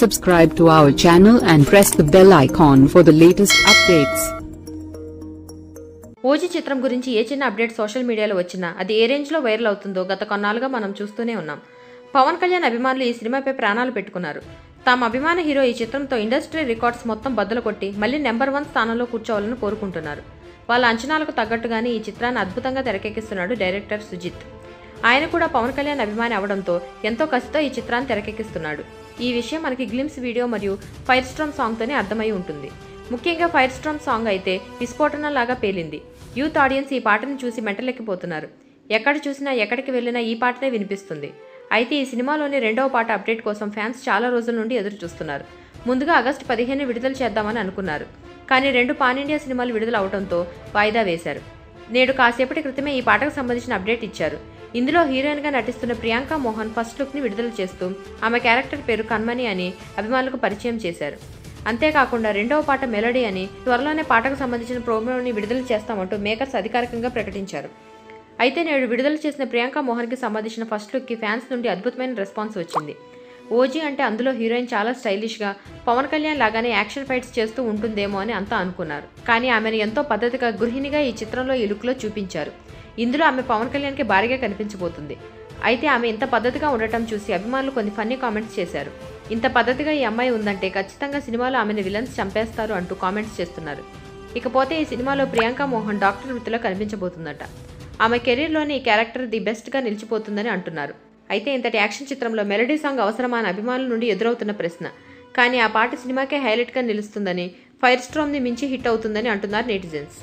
subscribe to our channel and press the bell icon for the latest updates. OG చిత్రం గురించి ఏ చిన్న update social మీడియాలో వచ్చినా అది ఏ రేంజ్లో వైరల్ అవుతుందో గత కొన్నాళ్ళుగా మనం చూస్తూనే ఉన్నాం. పవన్ కళ్యాణ్ అభిమానులు ఈ సినిమాపై ప్రాణాలు పెట్టుకున్నారు. తమ అభిమాన హీరో ఈ చిత్రంతో ఇండస్ట్రీ రికార్డ్స్ మొత్తం బద్దలు కొట్టి మళ్ళీ నెంబర్ 1 స్థానంలో కూర్చోవాలని కోరుకుంటున్నారు. వాళ్ళ అంచనాలకు తగ్గట్టుగానే ఈ చిత్రాన్ని అద్భుతంగా తెరకెక్కిస్తున్నాడు డైరెక్టర్ సుజిత్. ఆయన కూడా పవన్ కళ్యాణ్ అభిమాని అవడంతో ఎంతో కసితో ఈ చిత్రాన్ని తెరకెక్కిస్తున్నాడు. ఈ విషయం మనకి గ్లిమ్స్ వీడియో మరియు ఫైర్ స్టార్మ్ సాంగ్తోనే అర్థమై ఉంటుంది. ముఖ్యంగా ఫైర్ స్టార్మ్ సాంగ్ అయితే విస్ఫోటనంలాగా పేలింది. యూత్ ఆడియన్స్ ఈ పాటను చూసి మెంటలెక్కిపోతున్నారు. ఎక్కడ చూసినా ఎక్కడికి వెళ్ళినా ఈ పాటనే వినిపిస్తుంది. అయితే ఈ సినిమాలోని రెండవ పాట అప్డేట్ కోసం ఫ్యాన్స్ చాలా రోజుల నుండి ఎదురు చూస్తున్నారు. ముందుగా ఆగస్టు 15 విడుదల చేద్దామని అనుకున్నారు. కానీ 2 పాన్ ఇండియా సినిమాలు విడుదల అవడంతో వాయిదా వేశారు. నేడు కాసేపటి క్రితమే ఈ పాటకు సంబంధించిన అప్డేట్ ఇచ్చారు. ఇందులో హీరోయిన్గా నటిస్తున్న ప్రియాంక మోహన్ ఫస్ట్ లుక్ని విడుదల చేస్తూ ఆమె క్యారెక్టర్ పేరు కన్మణి అని అభిమానులకు పరిచయం చేశారు. అంతేకాకుండా రెండవ పాట మెలోడీ అని త్వరలోనే పాటకు సంబంధించిన ప్రోమోని విడుదల చేస్తామంటూ మేకర్స్ అధికారికంగా ప్రకటించారు. అయితే నేడు విడుదల చేసిన ప్రియాంక మోహన్కి సంబంధించిన ఫస్ట్ లుక్కి ఫ్యాన్స్ నుండి అద్భుతమైన రెస్పాన్స్ వచ్చింది. ఓజీ అంటే అందులో హీరోయిన్ చాలా స్టైలిష్గా పవన్ కళ్యాణ్ లాగానే యాక్షన్ ఫైట్స్ చేస్తూ ఉంటుందేమో అని అంతా అనుకున్నారు. కానీ ఆమెను ఎంతో పద్ధతిగా గృహిణిగా ఈ చిత్రంలో ఈ లుక్లో చూపించారు. ఇందులో ఆమె పవన్ కళ్యాణ్కి భారీగా కనిపించబోతుంది. అయితే ఆమె ఇంత పద్ధతిగా ఉండటం చూసి అభిమానులు కొన్ని ఫన్నీ కామెంట్స్ చేశారు. ఇంత పద్ధతిగా ఈ అమ్మాయి ఉందంటే ఖచ్చితంగా సినిమాలో ఆమెను విలన్స్ చంపేస్తారు అంటూ కామెంట్స్ చేస్తున్నారు. ఇకపోతే ఈ సినిమాలో ప్రియాంక మోహన్ డాక్టర్ వృత్తిలో కనిపించబోతుందట. ఆమె కెరీర్లోని ఈ క్యారెక్టర్ ది బెస్ట్గా నిలిచిపోతుందని అంటున్నారు. అయితే ఇంతటి యాక్షన్ చిత్రంలో మెలోడీ సాంగ్ అవసరమా అని అభిమానుల నుండి ఎదురవుతున్న ప్రశ్న. కానీ ఆ పాట సినిమాకే హైలైట్గా నిలుస్తుందని, ఫైర్ స్టార్మ్ని మించి హిట్ అవుతుందని అంటున్నారు నెటిజన్స్.